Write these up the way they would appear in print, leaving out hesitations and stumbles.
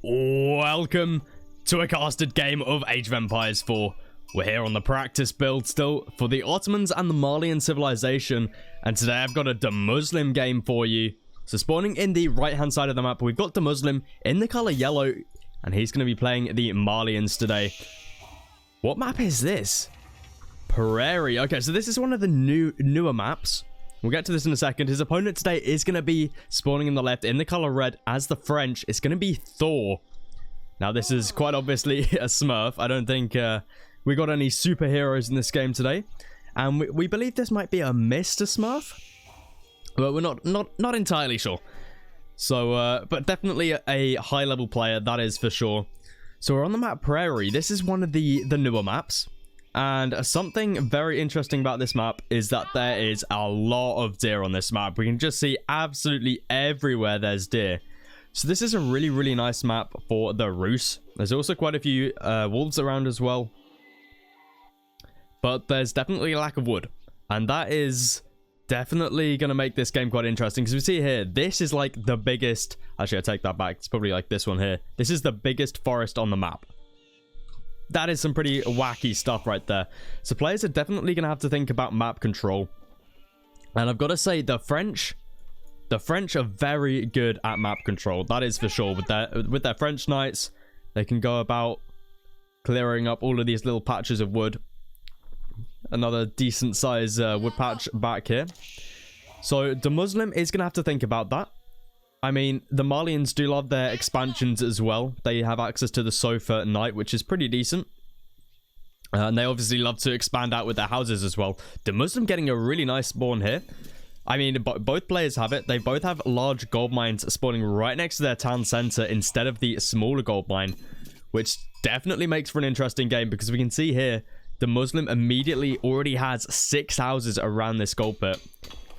Welcome to a casted game of Age of Empires 4. We're here on the practice build still for the Ottomans and the Malian civilization, and today I've got a Muslim game for you. So spawning in the right hand side of the map, we've got the Muslim in the color yellow, and he's going to be playing the Malians today. What map is this? Prairie. Okay, so this is one of the newer maps. We'll get to this in a second. His opponent today is going to be spawning in the left in the color red as the French. It's going to be Thor. Now, this is quite obviously a Smurf. I don't think we got any superheroes in this game today. And we believe this might be a Mr. Smurf. But we're not entirely sure. So, but definitely a high-level player, that is for sure. So we're on the map Prairie. This is one of the newer maps. And something very interesting about this map is that there is a lot of deer on this map. We can just see absolutely everywhere there's deer. So this is a really nice map for the Rus. There's also quite a few wolves around as well. But there's definitely a lack of wood. And that is definitely going to make this game quite interesting. Because we see here, this is like the biggest... Actually, I take that back. It's probably like this one here. This is the biggest forest on the map. That is some pretty wacky stuff right there. So players are definitely going to have to think about map control. And I've got to say, the French are very good at map control. That is for sure. With their French knights, they can go about clearing up all of these little patches of wood. Another decent size wood patch back here. So the Muslim is going to have to think about that. I mean, the Malians do love their expansions as well. They have access to the Sofa Knight, which is pretty decent. And they obviously love to expand out with their houses as well. The Muslim getting a really nice spawn here. I mean, both players have it. They both have large gold mines spawning right next to their town center instead of the smaller gold mine, which definitely makes for an interesting game because we can see here the Muslim immediately already has 6 houses around this gold pit.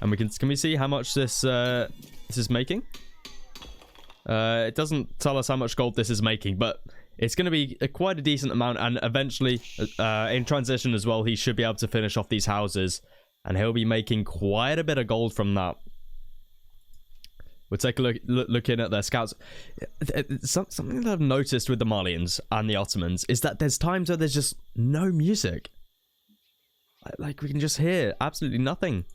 And can we see how much this is making? It doesn't tell us how much gold this is making, but it's going to be quite a decent amount. And eventually, in transition as well, he should be able to finish off these houses. And he'll be making quite a bit of gold from that. We'll take a look in at their scouts. Something that I've noticed with the Malians and the Ottomans is that there's times where there's just no music. Like we can just hear absolutely nothing.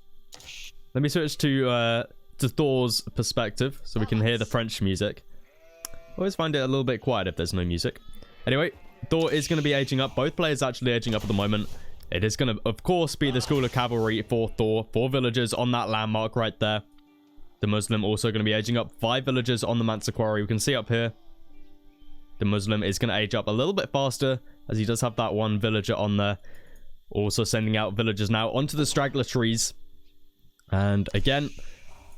Let me switch to Thor's perspective so we can hear the French music. Always find it a little bit quiet if there's no music. Anyway, Thor is going to be aging up. Both players actually aging up at the moment. It is going to, of course, be the School of Cavalry for Thor. 4 villagers on that landmark right there. The Muslim also going to be aging up. 5 villagers on the Mansa Quarry. We can see up here. The Muslim is going to age up a little bit faster as he does have that 1 villager on there. Also sending out villagers now onto the straggler trees. And again,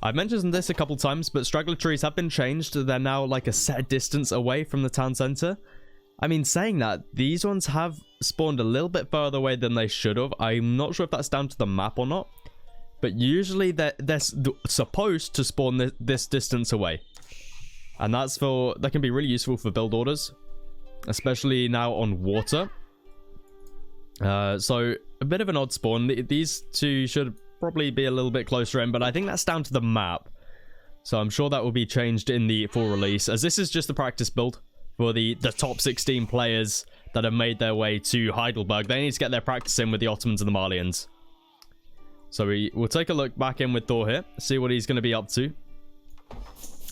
I've mentioned this a couple times, but straggler trees have been changed. They're now like a set distance away from the town center. I mean, saying that, these ones have spawned a little bit further away than they should have. I'm not sure if that's down to the map or not. But usually they're supposed to spawn this distance away. And that can be really useful for build orders. Especially now on water. So, a bit of an odd spawn. These two should probably be a little bit closer in, but I think that's down to the map. So I'm sure that will be changed in the full release, as this is just the practice build for the top 16 players that have made their way to Heidelberg. They need to get their practice in with the Ottomans and the Malians. So we'll take a look back in with Thor here, see what he's going to be up to.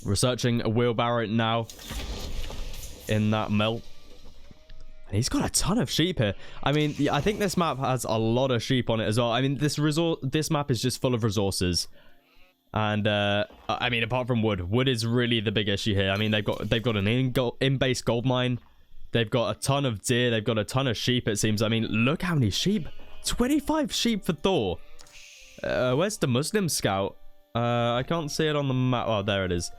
Researching a wheelbarrow now in that mill. He's got a ton of sheep here. I mean, I think this map has a lot of sheep on it as well. I mean, this map is just full of resources. And, I mean, apart from wood is really the big issue here. I mean, they've got an in-base gold mine. They've got a ton of deer. They've got a ton of sheep, it seems. I mean, look how many sheep. 25 sheep for Thor. Where's the Muslim scout? I can't see it on the map. Oh, there it is.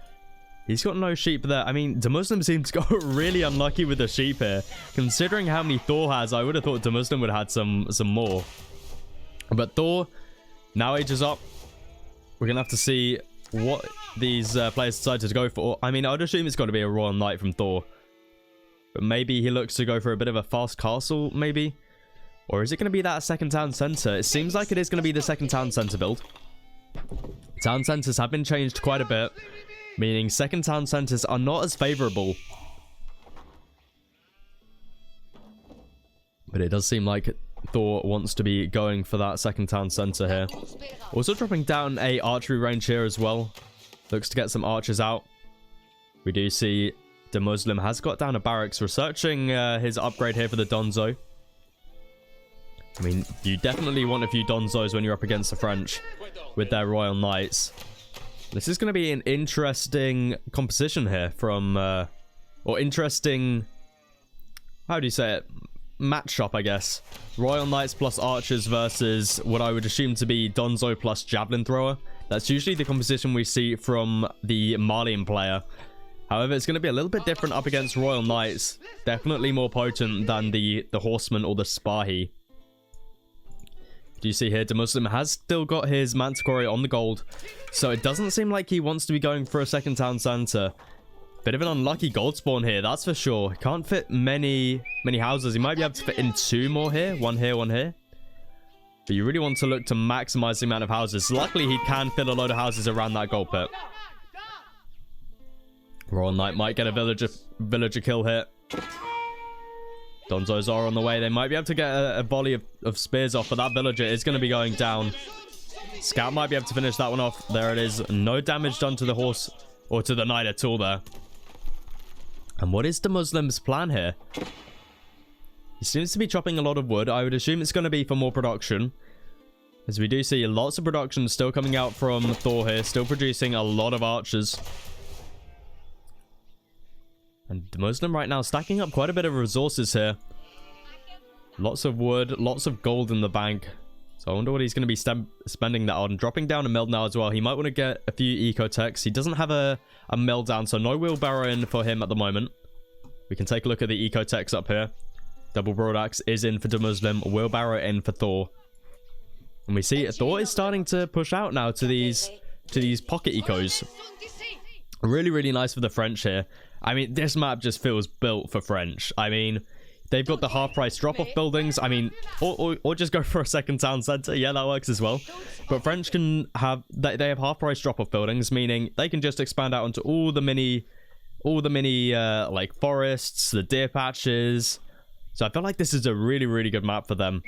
He's got no sheep there. I mean, the Muslim seems to go really unlucky with the sheep here. Considering how many Thor has, I would have thought the Muslim would have had some more. But Thor now ages up. We're going to have to see what these players decided to go for. I mean, I'd assume it's got to be a Royal Knight from Thor. But maybe he looks to go for a bit of a fast castle, maybe. Or is it going to be that second town center? It seems like it is going to be the second town center build. Town centers have been changed quite a bit. Meaning second town centers are not as favorable But it does seem like Thor wants to be going for that second town center here. Also dropping down a archery range here as well. Looks to get some archers out. We do see the Muslim has got down a barracks, researching his upgrade here for the Donzo. I mean, you definitely want a few Donzos when you're up against the French with their Royal Knights. This is going to be an interesting composition here from, or interesting, how do you say it? Matchup, I guess. Royal Knights plus archers versus what I would assume to be Donzo plus javelin thrower. That's usually the composition we see from the Malian player. However, it's going to be a little bit different up against Royal Knights. Definitely more potent than the Horseman or the Spahi. Do you see here, the Muslim has still got his Manticore on the gold. So it doesn't seem like he wants to be going for a second town center. Bit of an unlucky gold spawn here, that's for sure. Can't fit many houses. He might be able to fit in 2 more here. One here, one here. But you really want to look to maximize the amount of houses. Luckily, he can fit a load of houses around that gold pit. Royal Knight might get a villager kill here. Donzos are on the way. They might be able to get a volley of spears off, but that villager is going to be going down. Scout might be able to finish that one off. There it is. No damage done to the horse or to the knight at all there. And what is the Muslim's plan here? He seems to be chopping a lot of wood. I would assume it's going to be for more production, as we do see lots of production still coming out from Thor here. Still producing a lot of archers. And the Muslim right now stacking up quite a bit of resources here. Lots of wood, lots of gold in the bank. So I wonder what he's going to be spending that on. Dropping down a mill now as well. He might want to get a few eco-techs. He doesn't have a mill down, so no wheelbarrow in for him at the moment. We can take a look at the eco-techs up here. Double broadaxe is in for the Muslim. Wheelbarrow in for Thor. And we see Thor is starting to push out now to these pocket ecos. Really, really nice for the French here. I mean, this map just feels built for French. I mean, they've got the half-price drop-off buildings. I mean, or just go for a second town center. Yeah, that works as well. But French can have, they have half-price drop-off buildings, meaning they can just expand out onto all the mini, like forests, the deer patches. So I feel like this is a really, really good map for them.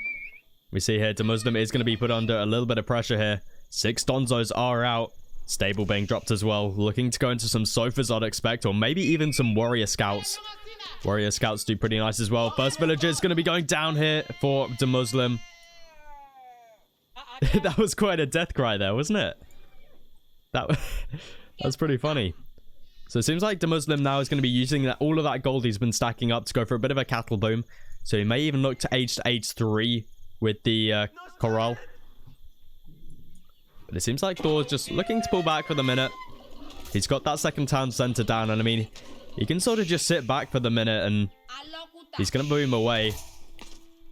We see here, the Muslim is going to be put under a little bit of pressure here. 6 Donzos are out. Stable being dropped as well. Looking to go into some sofas, I'd expect, or maybe even some warrior scouts. Warrior scouts do pretty nice as well. First villager is going to be going down here for the Muslim. That was quite a death cry there, wasn't it? That's pretty funny. So it seems like the Muslim now is going to be using all of that gold he's been stacking up to go for a bit of a cattle boom. So he may even look to age 3 with the corral. But it seems like Thor's just looking to pull back for the minute. He's got that second town center down, and I mean, he can sort of just sit back for the minute and he's going to boom away.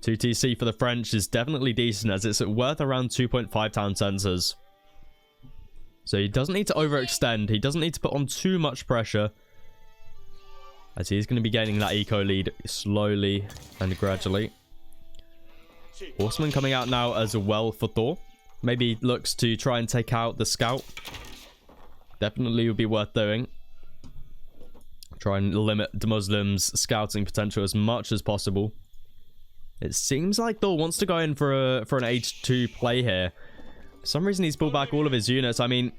2 TC for the French is definitely decent, as it's worth around 2.5 town centers. So he doesn't need to overextend. He doesn't need to put on too much pressure, as he's going to be gaining that eco lead slowly and gradually. Horseman coming out now as well for Thor. Maybe looks to try and take out the scout. Definitely would be worth doing. Try and limit the Muslims' scouting potential as much as possible. It seems like Thor wants to go in for an H2 play here. For some reason, he's pulled back all of his units. I mean,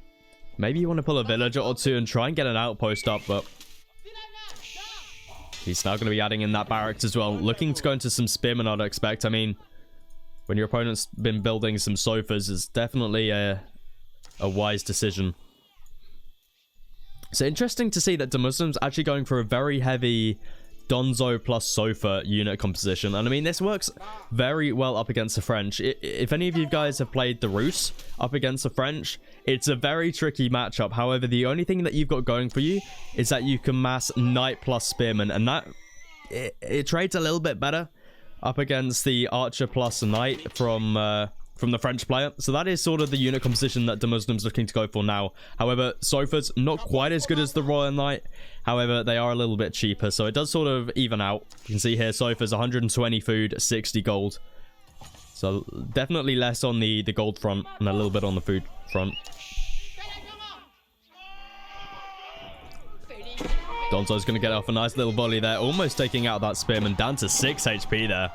maybe you want to pull a villager or 2 and try and get an outpost up, but he's now going to be adding in that barracks as well. Looking to go into some spearmen, I'd expect. I mean, when your opponent's been building some sofas, it's definitely a wise decision. So interesting to see that the Muslims actually going for a very heavy Donzo plus sofa unit composition. And I mean, this works very well up against the French. If any of you guys have played the Rus up against the French, it's a very tricky matchup. However, the only thing that you've got going for you is that you can mass Knight plus Spearman, and that it trades a little bit better up against the Archer plus Knight from the French player. So that is sort of the unit composition that the Muslims looking to go for now. However, sofas not quite as good as the Royal Knight. However, they are a little bit cheaper, so it does sort of even out. You can see here, sofas 120 food, 60 gold. So definitely less on the gold front and a little bit on the food front. Donzo's going to get off a nice little volley there, almost taking out that spearman, down to 6 HP there.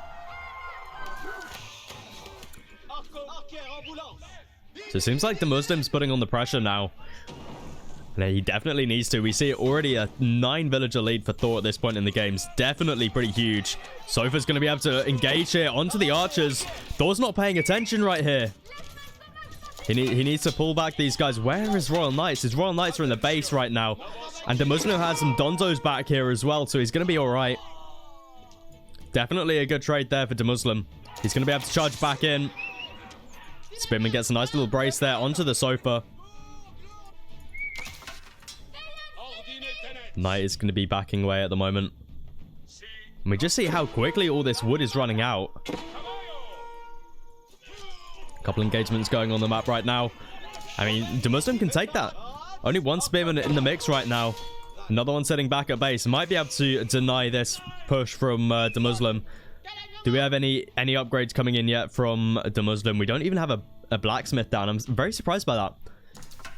So it seems like the Muslim's putting on the pressure now. And he definitely needs to. We see already a 9 villager lead for Thor at this point in the game. It's definitely pretty huge. Sofa's going to be able to engage here onto the archers. Thor's not paying attention right here. He needs to pull back these guys. Where are his Royal Knights? His Royal Knights are in the base right now. And the Muslim has some Donzos back here as well, so he's going to be all right. Definitely a good trade there for the Muslim. He's going to be able to charge back in. Spearman gets a nice little brace there onto the sofa. Knight is going to be backing away at the moment. And we just see how quickly all this wood is running out. Couple engagements going on the map right now. I mean, the Muslim can take that. Only one Spearman in the mix right now. Another one sitting back at base. Might be able to deny this push from the Muslim. Do we have any upgrades coming in yet from the Muslim? We don't even have a blacksmith down. I'm very surprised by that.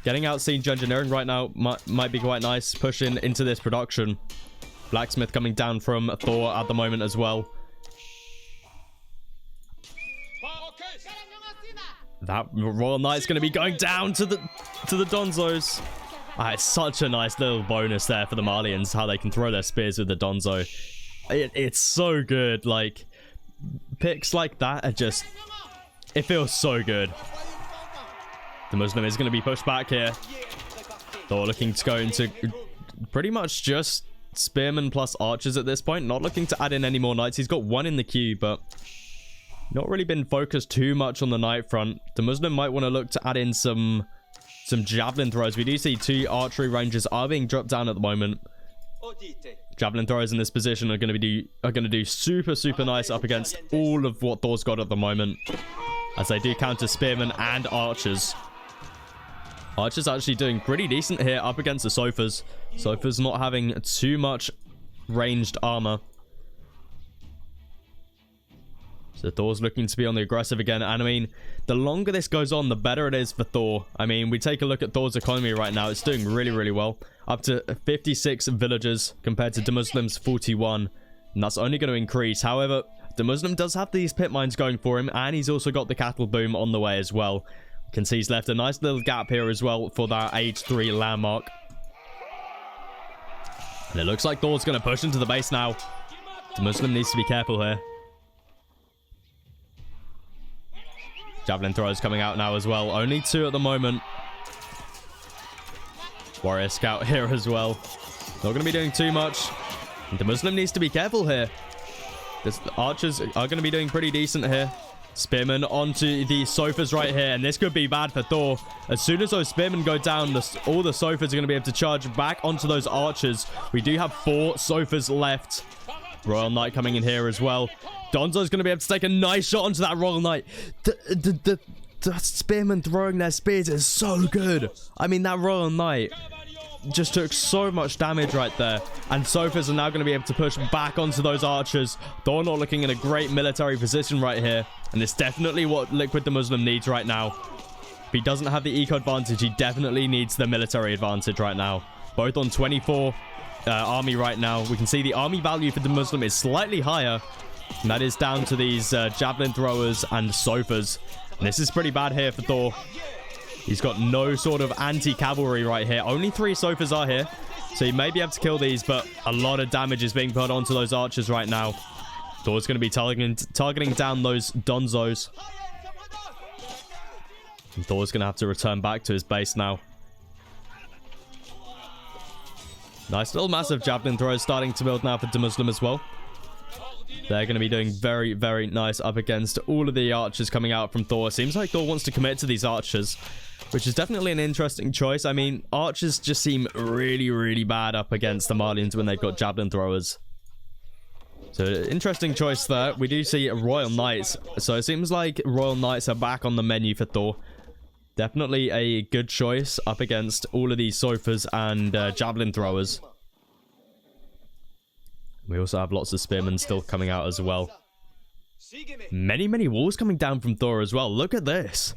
Getting out siege engineering right now might be quite nice. Pushing into this production. Blacksmith coming down from Thor at the moment as well. That Royal Knight's going to be going down to the Donzos. It's such a nice little bonus there for the Malians, how they can throw their spears with the Donzo. It's so good. Like, picks like that are just... It feels so good. The Muslim is going to be pushed back here. Thor looking to go into pretty much just spearmen plus archers at this point. Not looking to add in any more knights. He's got one in the queue, but... not really been focused too much on the knight front. The Muslim might want to look to add in some javelin throws. We do see 2 archery ranges are being dropped down at the moment. Javelin throwers in this position are going to do super nice up against all of what Thor's got at the moment, as they do counter spearmen and archers. Archers actually doing pretty decent here up against the sofas. Sofas not having too much ranged armor. So Thor's looking to be on the aggressive again. And I mean, the longer this goes on, the better it is for Thor. I mean, we take a look at Thor's economy right now. It's doing really well. Up to 56 villagers compared to the Muslim's 41. And that's only going to increase. However, the Muslim does have these pit mines going for him. And he's also got the cattle boom on the way as well. You can see he's left a nice little gap here as well for that age 3 landmark. And it looks like Thor's going to push into the base now. The Muslim needs to be careful here. Javelin throws coming out now as well. Only 2 at the moment. Warrior Scout here as well. Not going to be doing too much. The Muslim needs to be careful here. The archers are going to be doing pretty decent here. Spearmen onto the sofas right here. And this could be bad for Thor. As soon as those spearmen go down, all the sofas are going to be able to charge back onto those archers. We do have 4 sofas left. Royal Knight coming in here as well. Donzo's going to be able to take a nice shot onto that Royal Knight. The spearmen throwing their spears is so good. I mean, that Royal Knight just took so much damage right there. And sofas are now going to be able to push back onto those archers. Thor not looking in a great military position right here. And it's definitely what Liquid the Muslim needs right now. If he doesn't have the eco advantage, he definitely needs the military advantage right now. Both on 24 army right now. We can see the army value for the Muslim is slightly higher. And that is down to these javelin throwers and sofas. And this is pretty bad here for Thor. He's got no sort of anti-cavalry right here. Only 3 sofas are here. So he may be able to kill these, but a lot of damage is being put onto those archers right now. Thor's going to be targeting down those Donzos. And Thor's going to have to return back to his base now. Nice little massive javelin throws starting to build now for the Muslim as well. They're going to be doing very nice up against all of the archers coming out from Thor. Seems like Thor wants to commit to these archers, which is definitely an interesting choice. I mean, archers just seem really bad up against the Malians when they've got javelin throwers. So, interesting choice there. We do see Royal Knights. So, it seems like Royal Knights are back on the menu for Thor. Definitely a good choice up against all of these sofas and javelin throwers. We also have lots of spearmen still coming out as well. Many walls coming down from Thor as well. Look at this.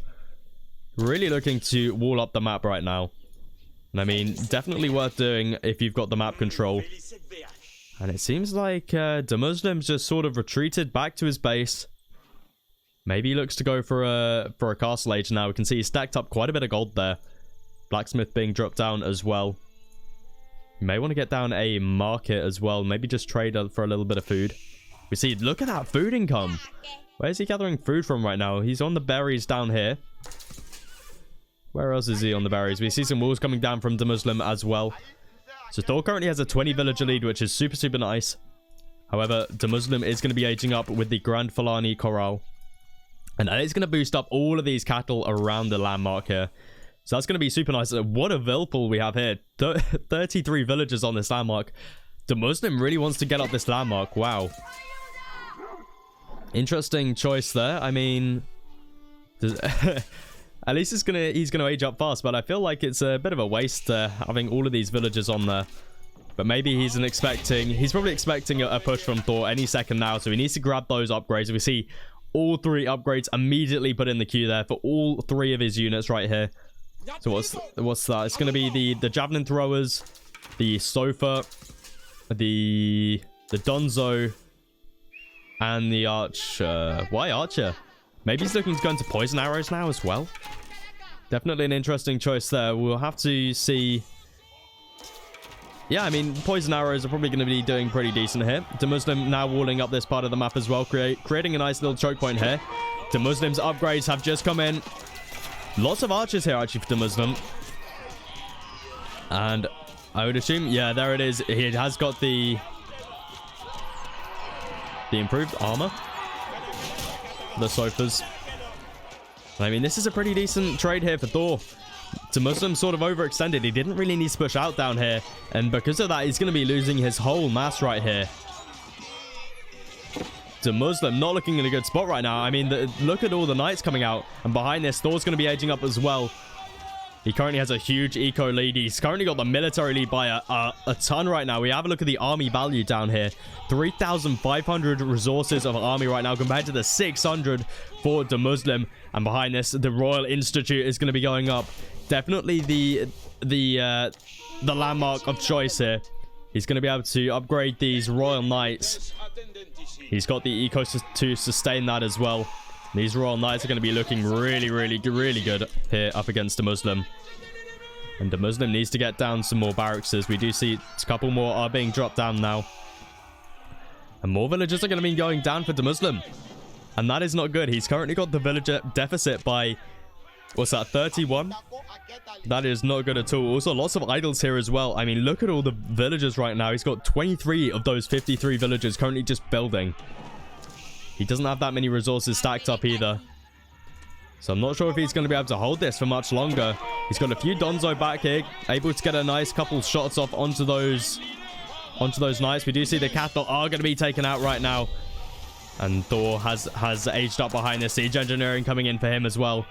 Really looking to wall up the map right now. And I mean, definitely worth doing if you've got the map control. And it seems like the Muslim's just sort of retreated back to his base. Maybe he looks to go for a castle age now. We can see he's stacked up quite a bit of gold there. Blacksmith being dropped down as well. You may want to get down a market as well. Maybe just trade for a little bit of food. We see, look at that food income. Where's he gathering food from right now? He's on the berries down here. Where else is he on the berries? We see some wolves coming down from the Muslim as well. So Thor currently has a 20 villager lead, which is super, super nice. However, the Muslim is going to be aging up with the Grand Fulani Corral. And that is going to boost up all of these cattle around the landmark here. So that's going to be super nice. What a Vilpool we have here. 33 villagers on this landmark. The Muslim really wants to get up this landmark. Wow. Interesting choice there. I mean... At least he's gonna age up fast, but I feel like it's a bit of a waste having all of these villagers on there. But maybe he's probably expecting a push from Thor any second now, so he needs to grab those upgrades. We see all 3 upgrades immediately put in the queue there for all 3 of his units right here. So what's that? It's gonna be the javelin throwers, the sofa, the Donzo, and the archer. Why archer? Maybe he's looking to go into poison arrows now as well. Definitely an interesting choice there. We'll have to see. Yeah, I mean, poison arrows are probably going to be doing pretty decent here. The Muslim now walling up this part of the map as well, creating a nice little choke point here. The Muslim's upgrades have just come in. Lots of archers here, actually, for the Muslim. And I would assume, yeah, there it is. He has got the improved armor. The sofas. I mean, this is a pretty decent trade here for Thor. The Muslim sort of overextended. He didn't really need to push out down here. And because of that, he's going to be losing his whole mass right here. The Muslim not looking in a good spot right now. I mean, look at all the knights coming out. And behind this, Thor's going to be aging up as well. He currently has a huge eco lead. He's currently got the military lead by a ton right now. We have a look at the army value down here. 3,500 resources of army right now compared to the 600 for the Muslim. And behind this, the Royal Institute is going to be going up. Definitely the landmark of choice here. He's going to be able to upgrade these Royal Knights. He's got the eco to sustain that as well. These Royal Knights are going to be looking really, really, really good here up against the Muslim. And the Muslim needs to get down some more barracks. We do see a couple more are being dropped down now. And more villagers are going to be going down for the Muslim. And that is not good. He's currently got the villager deficit by, what's that, 31? That is not good at all. Also, lots of idols here as well. I mean, look at all the villagers right now. He's got 23 of those 53 villagers currently just building. He doesn't have that many resources stacked up either. So I'm not sure if he's going to be able to hold this for much longer. He's got a few Donzo back here. Able to get a nice couple shots off onto those knights. We do see the cattle are going to be taken out right now. And Thor has aged up behind this. Siege engineering coming in for him as well.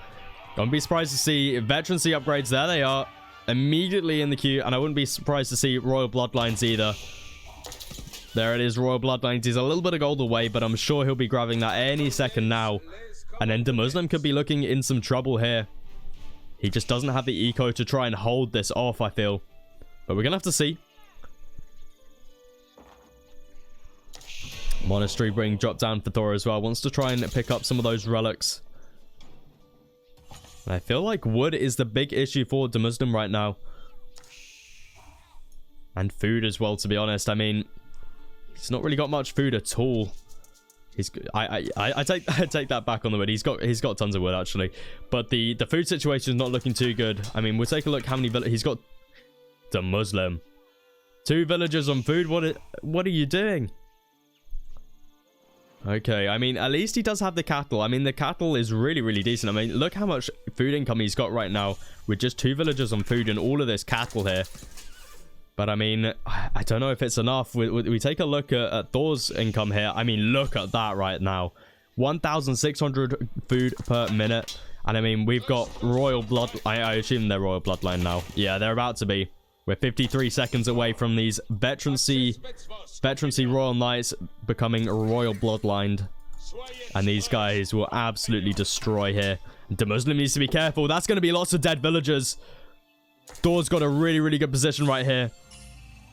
Don't be surprised to see veterancy upgrades. There they are. Immediately in the queue. And I wouldn't be surprised to see Royal Bloodlines either. There it is, Royal Bloodlines. He's a little bit of gold away, but I'm sure he'll be grabbing that any second now. And then the Muslim could be looking in some trouble here. He just doesn't have the eco to try and hold this off, I feel. But we're going to have to see. Monastery being dropped down for Thor as well. Wants to try and pick up some of those relics. And I feel like wood is the big issue for the Muslim right now. And food as well, to be honest. I mean... he's not really got much food at all. I take that back on the wood. He's got tons of wood actually, but the food situation is not looking too good. I mean, we'll take a look how many he's got. The Muslim, 2 villagers on food. What are you doing? Okay, I mean, at least he does have the cattle. I mean, the cattle is really, really decent. I mean, look how much food income he's got right now with just 2 villagers on food and all of this cattle here. But I mean, I don't know if it's enough. We take a look at Thor's income here. I mean, look at that right now. 1,600 food per minute. And I mean, we've got Royal Blood... I assume they're Royal Bloodline now. Yeah, they're about to be. We're 53 seconds away from these veterancy Royal Knights becoming Royal Bloodlined. And these guys will absolutely destroy here. The Muslim needs to be careful. That's going to be lots of dead villagers. Thor's got a really, really good position right here.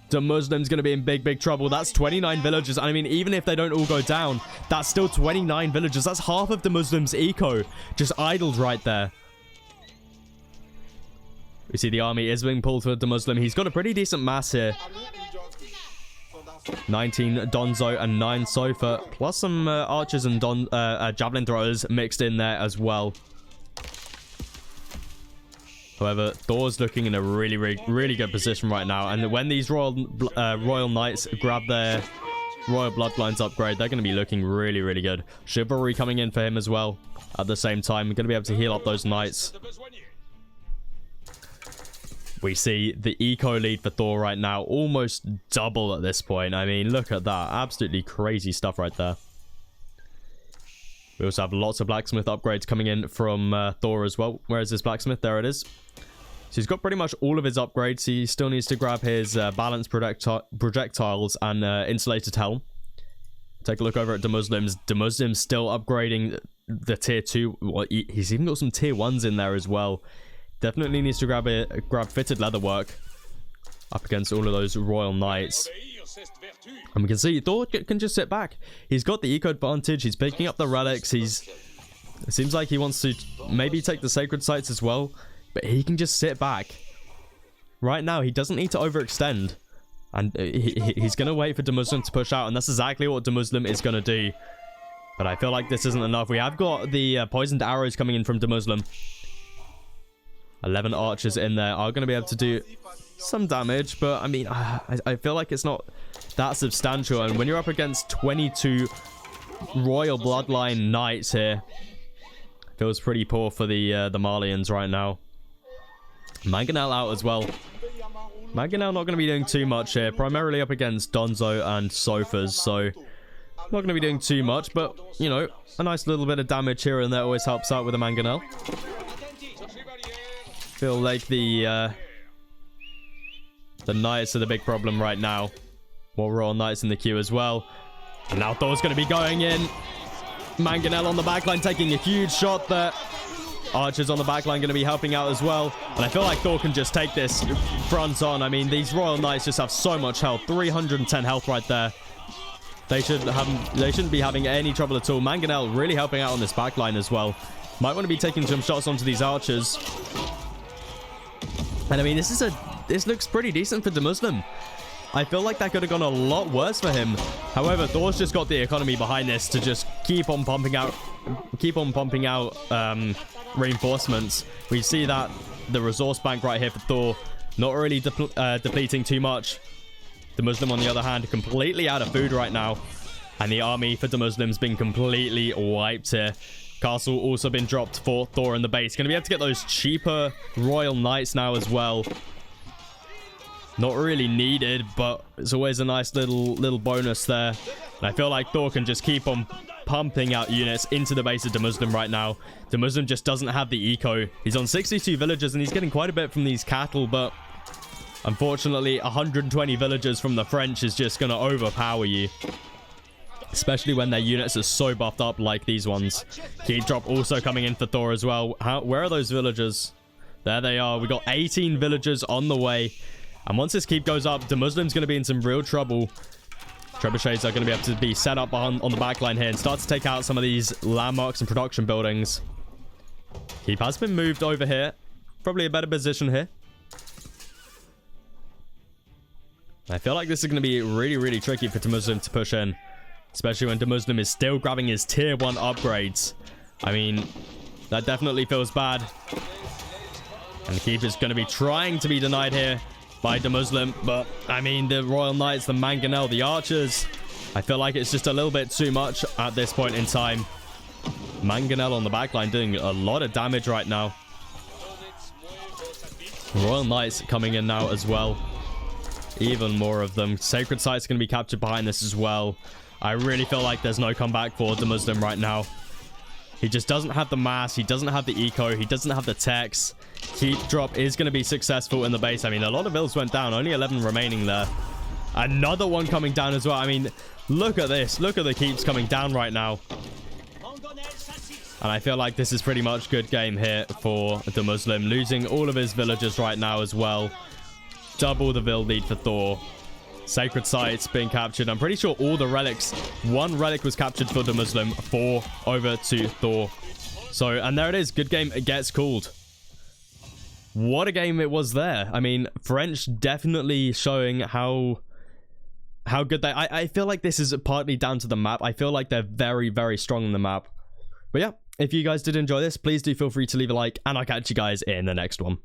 The Muslim's going to be in big trouble. That's 29 villagers. I mean, even if they don't all go down, that's still 29 villagers. That's half of the Muslim's eco just idled right there. We see the army is being pulled toward the Muslim. He's got a pretty decent mass here. 19 Donzo and 9 Sofa, plus some archers and javelin throwers mixed in there as well. However, Thor's looking in a really good position right now. And when these Royal Knights grab their Royal Bloodlines upgrade, they're going to be looking really good. Chivalry coming in for him as well. At the same time, we're going to be able to heal up those Knights. We see the eco lead for Thor right now almost double at this point. I mean, look at that. Absolutely crazy stuff right there. We also have lots of blacksmith upgrades coming in from Thor as well. Where is this blacksmith? There it is. So he's got pretty much all of his upgrades. He still needs to grab his balanced projectiles and insulated helm. Take a look over at the Muslims. The Muslims still upgrading the tier 2. Well, he's even got some tier 1s in there as well. Definitely needs to grab fitted leatherwork up against all of those Royal Knights. And we can see Thor can just sit back. He's got the eco advantage. He's picking up the relics. It seems like he wants to maybe take the sacred sites as well. But he can just sit back. Right now, he doesn't need to overextend. And he's going to wait for the Muslim to push out. And that's exactly what the Muslim is going to do. But I feel like this isn't enough. We have got the poisoned arrows coming in from the Muslim. 11 archers in there are going to be able to do some damage. But, I mean, I feel like it's not that substantial. And when you're up against 22 Royal Bloodline Knights here, feels pretty poor for the Malians right now. Mangonel out as well. Mangonel not going to be doing too much here. Primarily up against Donzo and Sofas. So, not going to be doing too much. But, you know, a nice little bit of damage here and there always helps out with a Mangonel. Feel like the Knights are the big problem right now. More Royal Knights in the queue as well. And now Thor's going to be going in. Mangonel on the backline taking a huge shot there. Archers on the backline going to be helping out as well. And I feel like Thor can just take this front on. I mean, these Royal Knights just have so much health. 310 health right there. They shouldn't be having any trouble at all. Mangonel really helping out on this backline as well. Might want to be taking some shots onto these archers. And I mean, this looks pretty decent for the Muslim. I feel like that could have gone a lot worse for him. However, Thor's just got the economy behind this to just keep on pumping out reinforcements. We see that the resource bank right here for Thor not really depleting too much. The Muslim, on the other hand, completely out of food right now. And the army for the Muslims been completely wiped here. Castle also been dropped for Thor in the base. Going to be able to get those cheaper Royal Knights now as well. Not really needed, but it's always a nice little bonus there. And I feel like Thor can just keep on pumping out units into the base of the Muslim right now. The Muslim just doesn't have the eco. He's on 62 villagers and he's getting quite a bit from these cattle, but unfortunately 120 villagers from the French is just going to overpower you. Especially when their units are so buffed up like these ones. Keep drop also coming in for Thor as well. Where are those villagers? There they are. We got 18 villagers on the way. And once this keep goes up, the Muslim's going to be in some real trouble. Trebuchets are going to be able to be set up on the backline here and start to take out some of these landmarks and production buildings. Keep has been moved over here. Probably a better position here. I feel like this is going to be really tricky for the Muslim to push in. Especially when the Muslim is still grabbing his tier 1 upgrades. I mean, that definitely feels bad. And the keep is going to be trying to be denied here by the Muslim. But, I mean, the Royal Knights, the Mangonel, the Archers. I feel like it's just a little bit too much at this point in time. Mangonel on the backline doing a lot of damage right now. Royal Knights coming in now as well. Even more of them. Sacred Sight's going to be captured behind this as well. I really feel like there's no comeback for the Muslim right now. He just doesn't have the mass. He doesn't have the eco. He doesn't have the techs. Keep drop is going to be successful in the base. I mean, a lot of builds went down. Only 11 remaining there. Another one coming down as well. I mean, look at this. Look at the keeps coming down right now. And I feel like this is pretty much good game here for the Muslim. Losing all of his villagers right now as well. Double the build lead for Thor. Sacred sites being captured. I'm pretty sure all the relics, one relic was captured for the Muslim, 4 over to Thor. So, and there it is. Good game. It gets called. What a game it was there. I mean, French definitely showing how good they... I feel like this is partly down to the map. I feel like they're very, very strong on the map. But yeah, if you guys did enjoy this, please do feel free to leave a like, and I'll catch you guys in the next one.